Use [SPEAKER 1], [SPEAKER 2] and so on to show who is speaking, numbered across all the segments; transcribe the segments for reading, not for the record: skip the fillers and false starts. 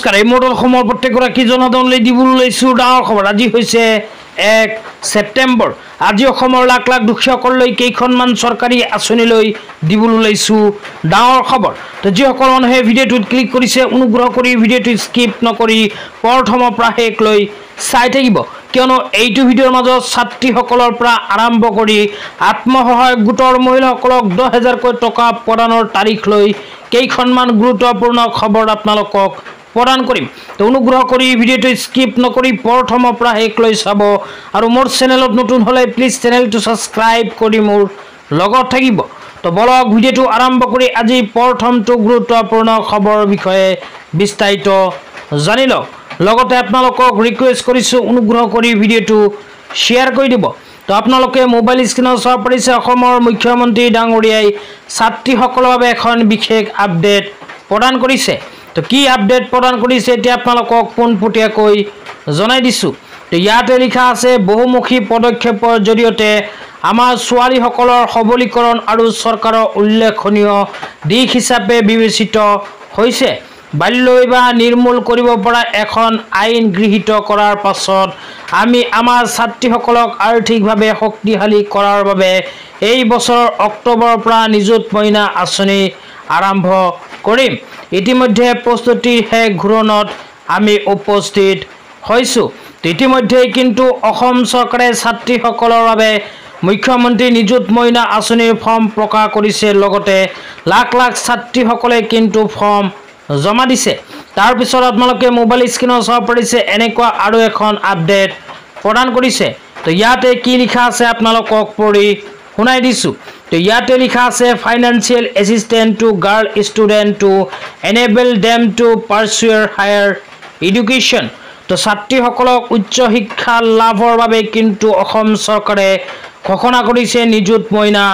[SPEAKER 1] নমস্কাৰ এই মডেল সময় প্ৰত্যেকগৰাকী জনসাধাৰণলৈ দিবলৈ লৈছোঁ ডাঙৰ খবৰ। আজি হৈছে 1 ছেপ্টেম্বৰ। আজি অসমৰ লাখ লাখ দুখীয়াসকললৈ কেইখনমান চৰকাৰী আঁচনিলৈ দিবলৈ লৈছোঁ ডাঙৰ খবৰ। তো যিসকল মানুহে ভিডিঅ'টোত ক্লিক কৰিছে অনুগ্ৰহ কৰি ভিডিঅ'টো স্কিপ নকৰি প্ৰথমৰ পৰা শেষলৈ চাই থাকিব, কিয়নো এইটো ভিডিঅ'ৰ মাজত ছাত্ৰীসকলৰ পৰা আৰম্ভ কৰি আত্মসহায়ক গোটৰ মহিলাসকলক 10,000কৈ টকা প্ৰদানৰ তাৰিখ লৈ কেইখনমান গুৰুত্বপূৰ্ণ খবৰ আপোনালোকক প্ৰদান কৰিম। তো অনুগ্ৰহ কৰি ভিডিঅ'টো স্কিপ নকৰি প্ৰথমৰ পৰা শেষলৈ চাব, আৰু মোৰ চেনেলত নতুন হ'লে প্লিজ চেনেলটো ছাবস্ক্ৰাইব কৰি মোৰ লগত থাকিব। তো বলক ভিডিঅ'টো আৰম্ভ কৰি আজি প্ৰথমটো গুৰুত্বপূৰ্ণ খবৰৰ বিষয়ে বিস্তাৰিত জানি লওক। লগতে আপোনালোকক ৰিকুৱেষ্ট কৰিছোঁ অনুগ্ৰহ কৰি ভিডিঅ'টো শ্বেয়াৰ কৰি দিব। তো আপোনালোকে মোবাইল স্ক্ৰীনত চাব পাৰিছে অসমৰ মুখ্যমন্ত্ৰী ডাঙৰীয়াই ছাত্ৰীসকলৰ বাবে এখন বিশেষ আপডেট প্ৰদান কৰিছে। তো কি আপডেট প্ৰদান কৰিছে এতিয়া আপোনালোকক পোনপটীয়াকৈ জনাই দিছোঁ। তো ইয়াতে লিখা আছে বহুমুখী পদক্ষেপৰ জৰিয়তে আমাৰ ছোৱালীসকলৰ সবলীকৰণ আৰু চৰকাৰৰ উল্লেখনীয় দিশ হিচাপে বিবেচিত হৈছে বাল্য বিবাহ নিৰ্মূল কৰিব পৰা এখন আইন গৃহীত কৰাৰ পাছত আমি আমাৰ ছাত্ৰীসকলক আৰ্থিকভাৱে শক্তিশালী কৰাৰ বাবে এই বছৰৰ অক্টোবৰৰ পৰা নিযুত মইনা আঁচনি আৰম্ভ কৰিম। ইতিমধ্যে প্ৰস্তুতিৰ শেষ ঘূৰণত আমি উপস্থিত হৈছোঁ। ইতিমধ্যে কিন্তু অসম চৰকাৰে ছাত্ৰীসকলৰ বাবে মুখ্যমন্ত্ৰী নিযুত মইনা আঁচনিৰ ফৰ্ম প্ৰকাশ কৰিছে। লগতে লাখ লাখ ছাত্ৰীসকলে কিন্তু ফৰ্ম জমা দিছে। তাৰপিছত আপোনালোকে মোবাইল স্ক্ৰীনত চাব পাৰিছে এনেকুৱা আৰু এখন আপডেট প্ৰদান কৰিছে। তো ইয়াতে কি লিখা আছে আপোনালোকক পঢ়ি শুনাই দিছোঁ। তো ইয়াতে লিখা আছে financial assistant to girl student to enable them to pursue higher education. তো ছাত্ৰীসকলক উচ্চ শিক্ষা লাভৰ বাবে কিন্তু অসম চৰকাৰে ঘোষণা কৰিছে নিযুত মইনা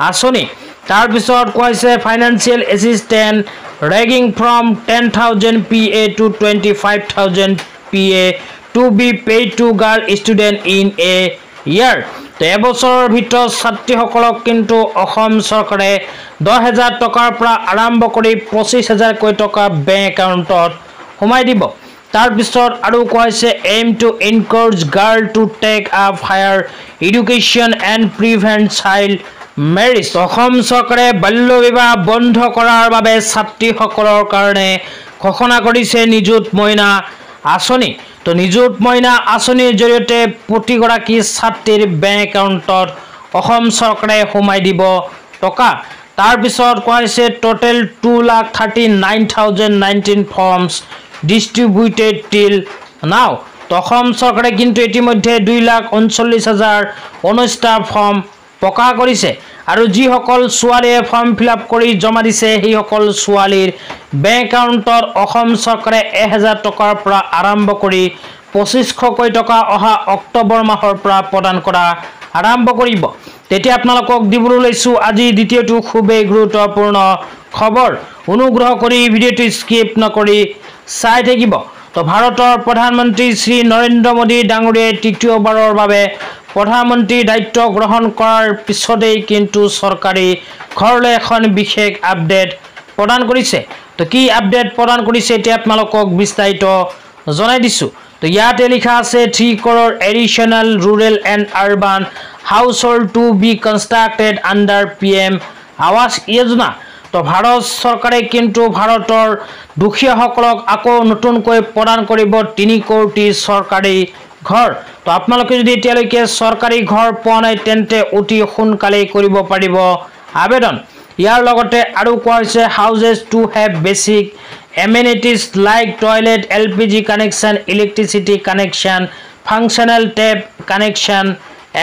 [SPEAKER 1] আঁচনি। তাৰপিছত কোৱা হৈছে ফাইনেন্সিয়েল এছিষ্টেণ্ট ৰেগিং from 10,000 PA to 25,000 PA to be paid to girl student in a year. তো এবছৰৰ ভিতৰত ছাত্ৰীসকলক কিন্তু অসম চৰকাৰে 10,000 টকাৰ পৰা আৰম্ভ কৰি 25,000কৈ টকা বেংক একাউণ্টত সোমাই দিব। তাৰপিছত আৰু কোৱা হৈছে aim to encourage girl to take up higher education and prevent child marriage. Assam চৰকাৰে বাল্য বিবাহ বন্ধ কৰাৰ বাবে ছাত্ৰীসকলৰ কাৰণে ঘোষণা কৰিছে নিযুত মইনা আঁচনি। তো নিযুত মইনা আঁচনিৰ জৰিয়তে প্ৰতিগৰাকী ছাত্ৰীৰ বেংক একাউণ্টত অসম চৰকাৰে সোমাই দিব টকা। তাৰপিছত কোৱা হৈছে total 2,39,019 forms distributed till now. তো অসম চৰকাৰে কিন্তু ইতিমধ্যে 2,39,019টা ফৰ্ম প্ৰকাশ কৰিছে, আৰু যিসকল ছোৱালীয়ে ফৰ্ম ফিল আপ কৰি জমা দিছে সেইসকল ছোৱালীৰ বেংক একাউণ্টত অসম চৰকাৰে 1,000 টকাৰ পৰা আৰম্ভ কৰি 2,500কৈ টকা অহা অক্টোবৰ মাহৰ পৰা প্ৰদান কৰা আৰম্ভ কৰিব। তেতিয়া আপোনালোকক দিবলৈ লৈছোঁ আজি দ্বিতীয়টো খুবেই গুৰুত্বপূৰ্ণ খবৰ। অনুগ্ৰহ কৰি ভিডিঅ'টো স্কিপ নকৰি চাই থাকিব। তো ভাৰতৰ প্ৰধানমন্ত্ৰী শ্ৰী নৰেন্দ্ৰ মোদী ডাঙৰীয়াই তৃতীয়বাৰৰ বাবে প্ৰধানমন্ত্ৰীৰ দায়িত্ব গ্ৰহণ কৰাৰ পিছতেই কিন্তু চৰকাৰী ঘৰলৈ এখন বিশেষ আপডেট প্ৰদান কৰিছে। তো কি আপডেট প্ৰদান কৰিছে এতিয়া আপোনালোকক বিস্তাৰিত জনাই দিছোঁ। তো ইয়াতে লিখা আছে 3 crore additional rural and urban household to be constructed under PM Awas যোজনা। তো ভাৰত চৰকাৰে কিন্তু ভাৰতৰ দুখীয়াসকলক আকৌ নতুনকৈ প্ৰদান কৰিব 3 কোটি চৰকাৰী ঘৰ। তো আপোনালোকে যদি এতিয়ালৈকে চৰকাৰী ঘৰ পোৱা নাই তেন্তে অতি সোনকালেই কৰিব পাৰিব আবেদন। ইয়াৰ লগতে আৰু কোৱা হৈছে houses to have basic amenities like toilet, LPG connection, electricity connection, functional tap connection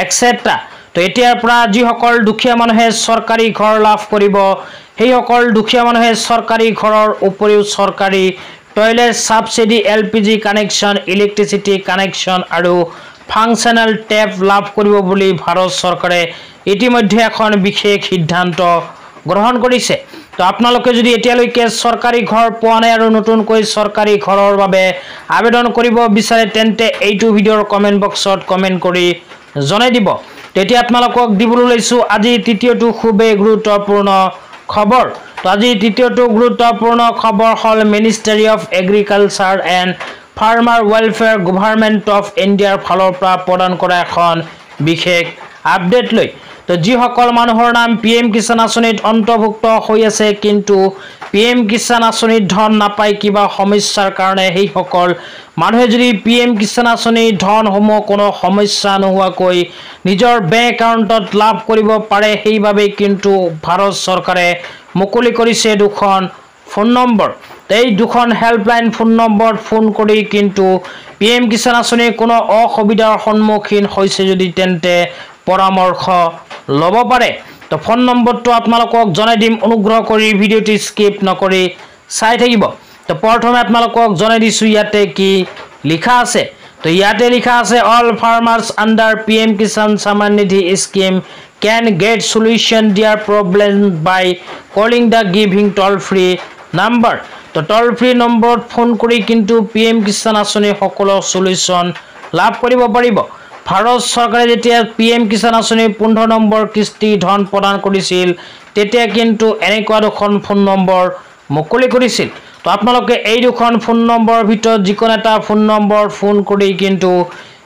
[SPEAKER 1] etcetera. তো এতিয়াৰ পৰা যিসকল দুখীয়া মানুহে চৰকাৰী ঘৰ লাভ কৰিব সেইসকল দুখীয়া মানুহে চৰকাৰী ঘৰৰ উপৰিও চৰকাৰী toilet, subsidy, LPG connection, electricity connection আৰু ফাংচনেল টেপ লাভ কৰিব বুলি ভাৰত চৰকাৰে ইতিমধ্যে এখন বিশেষ সিদ্ধান্ত গ্ৰহণ কৰিছে। তো আপোনালোকে যদি এতিয়ালৈকে চৰকাৰী ঘৰ পোৱা নাই আৰু নতুনকৈ চৰকাৰী ঘৰৰ বাবে আবেদন কৰিব বিচাৰে তেন্তে এইটো ভিডিঅ'ৰ কমেণ্ট বক্সত কমেণ্ট কৰি জনাই দিব। তেতিয়া আপোনালোকক দিবলৈ লৈছোঁ আজি তৃতীয়টো খুবেই গুৰুত্বপূৰ্ণ খবৰ। তো আজি তৃতীয়টো গুৰুত্বপূৰ্ণ খবৰ হ'ল ministry of agriculture and farmer welfare government of ইণ্ডিয়াৰ ফালৰ পৰা প্ৰদান কৰা এখন বিশেষ আপডেট লৈ তো যিসকল মানুহৰ নাম PM কিষাণ আঁচনিত অন্তৰ্ভুক্ত হৈ আছে কিন্তু PM কিষাণ আঁচনিৰ ধন নাপায় কিবা সমস্যাৰ কাৰণে সেইসকল মানুহে যদি PM কিষাণ আঁচনিৰ ধনসমূহ কোনো সমস্যা নোহোৱাকৈ নিজৰ বেংক একাউণ্টত লাভ কৰিব পাৰে সেইবাবে কিন্তু ভাৰত চৰকাৰে মুকলি কৰিছে দুখন ফোন নম্বৰ এই দুখন হেল্পলাইন ফোন নম্বৰ ফোন কৰি কিন্তু PM কিষাণ আঁচনিৰ কোনো অসুবিধাৰ সন্মুখীন হৈছে যদি তেন্তে পৰামৰ্শ ল'ব পাৰে তো ফোন নম্বৰটো আপোনালোকক জনাই দিম অনুগ্ৰহ কৰি ভিডিঅ'টি স্কিপ নকৰি চাই থাকিব তো প্ৰথমে আপোনালোকক জনাই দিছোঁ ইয়াতে কি লিখা আছে তো ইয়াতে লিখা আছে all farmers under PM Kisan Samman Nidhi scheme can get solution their problem by calling the giving toll free number তো toll free নম্বৰ ফোন কৰি কিন্তু PM কিষাণ আঁচনি সকলো সলিউশন লাভ কৰিব পাৰিব ভাৰত চৰকাৰে যেতিয়া PM কিষাণ আঁচনি 15 নম্বৰ কিস্তি ধন প্ৰদান কৰিছিল তেতিয়া কিন্তু এনেকুৱা দুখন ফোন নম্বৰ মুকলি কৰিছিল তো আপোনালোকে এই দুখন ফোন নম্বৰৰ ভিতৰত যিকোনো এটা ফোন নম্বৰ ফোন কৰি কিন্তু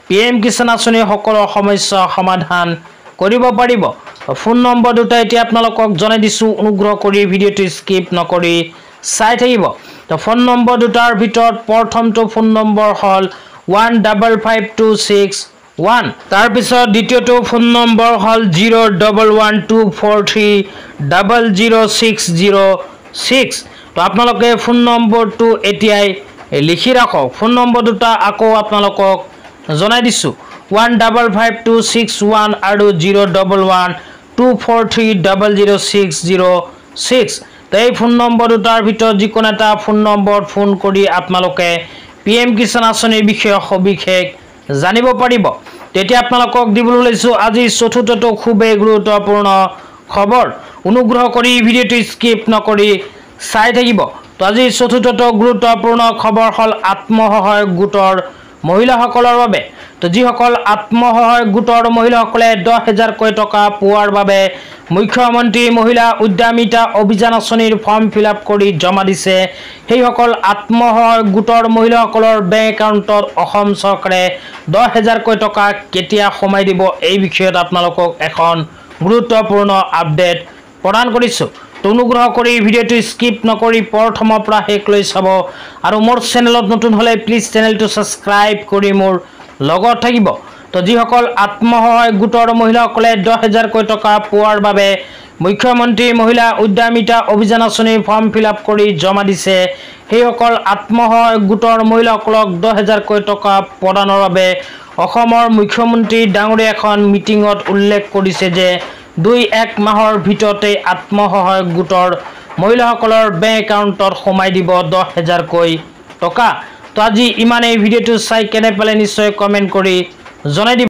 [SPEAKER 1] PM কিষাণ আঁচনি সকলো সমস্যা সমাধান কৰিব পাৰিব ফোন নম্বৰ দুটা এতিয়া আপোনালোকক জনাই দিছোঁ অনুগ্ৰহ কৰি ভিডিঅ'টো স্কিপ নকৰি চাই থাকিব তো ফোন নম্বৰ দুটাৰ ভিতৰত প্ৰথমটো ফোন নম্বৰ হ'ল 155261 তাৰ পিছত দ্বিতীয়টো ফোন নম্বৰ হ'ল 01124300606 তো আপোনালোকে ফোন নম্বৰটো এতিয়াই লিখি ৰাখক ফোন নম্বৰ দুটা আকৌ আপোনালোকক জনাই দিছোঁ 155261 আৰু 01124300606 তো এই ফোন নম্বৰ দুটাৰ ভিতৰত যিকোনো এটা ফোন নম্বৰ ফোন কৰি আপোনালোকে PM কিষাণ আঁচনিৰ বিষয়ে সবিশেষ জানিব পাৰিব তেতিয়া আপোনালোকক দিবলৈ লৈছোঁ আজি চতুৰ্থটো খুবেই গুৰুত্বপূৰ্ণ খবৰ অনুগ্ৰহ কৰি ভিডিঅ'টো স্কিপ নকৰি চাই থাকিব তো আজি চতুৰ্থটো গুৰুত্বপূৰ্ণ খবৰ হ'ল আত্মসহায়ক গোটৰ মহিলাসকলৰ বাবে তো যিসকল আত্মসহায়ক গোটৰ মহিলাসকলে 10,000কৈ টকা পোৱাৰ বাবে মুখ্যমন্ত্ৰী মহিলা উদ্যমিতা অভিযান আঁচনিৰ ফৰ্ম ফিল আপ কৰি জমা দিছে সেইসকল আত্মসহায়ক গোটৰ মহিলাসকলৰ বেংক একাউণ্টত অসম চৰকাৰে 10,000কৈ টকা কেতিয়া সোমাই দিব এই বিষয়ত আপোনালোকক এখন গুৰুত্বপূৰ্ণ আপডেট প্ৰদান কৰিছোঁ তো অনুগ্ৰহ কৰি ভিডিঅ'টো স্কিপ নকৰি প্ৰথমৰ পৰা শেষলৈ চাব আৰু মোৰ চেনেলত নতুন হ'লে প্লিজ চেনেলটো ছাবস্ক্ৰাইব কৰি মোৰ লগত থাকিব তো যিসকল আত্মসহায়ক গোটৰ মহিলাসকলে 10,000কৈ টকা পোৱাৰ বাবে মুখ্যমন্ত্ৰী মহিলা উদ্যমিতা অভিযান আঁচনিৰ ফৰ্ম ফিল আপ কৰি জমা দিছে সেইসকল আত্মসহায়ক গোটৰ মহিলাসকলক 10,000কৈ টকা প্ৰদানৰ বাবে অসমৰ মুখ্যমন্ত্ৰী ডাঙৰীয়া এখন মিটিঙত উল্লেখ কৰিছে যে 2-1 মাহৰ ভিতৰতে আত্মসহায়ক গোটৰ মহিলাসকলৰ বেংক একাউণ্টত সোমাই দিব 10,000কৈ টকা তো আজি ইমানেই ভিডিঅ'টো চাই কেনে পালে নিশ্চয় কমেণ্ট কৰি জনাই দিব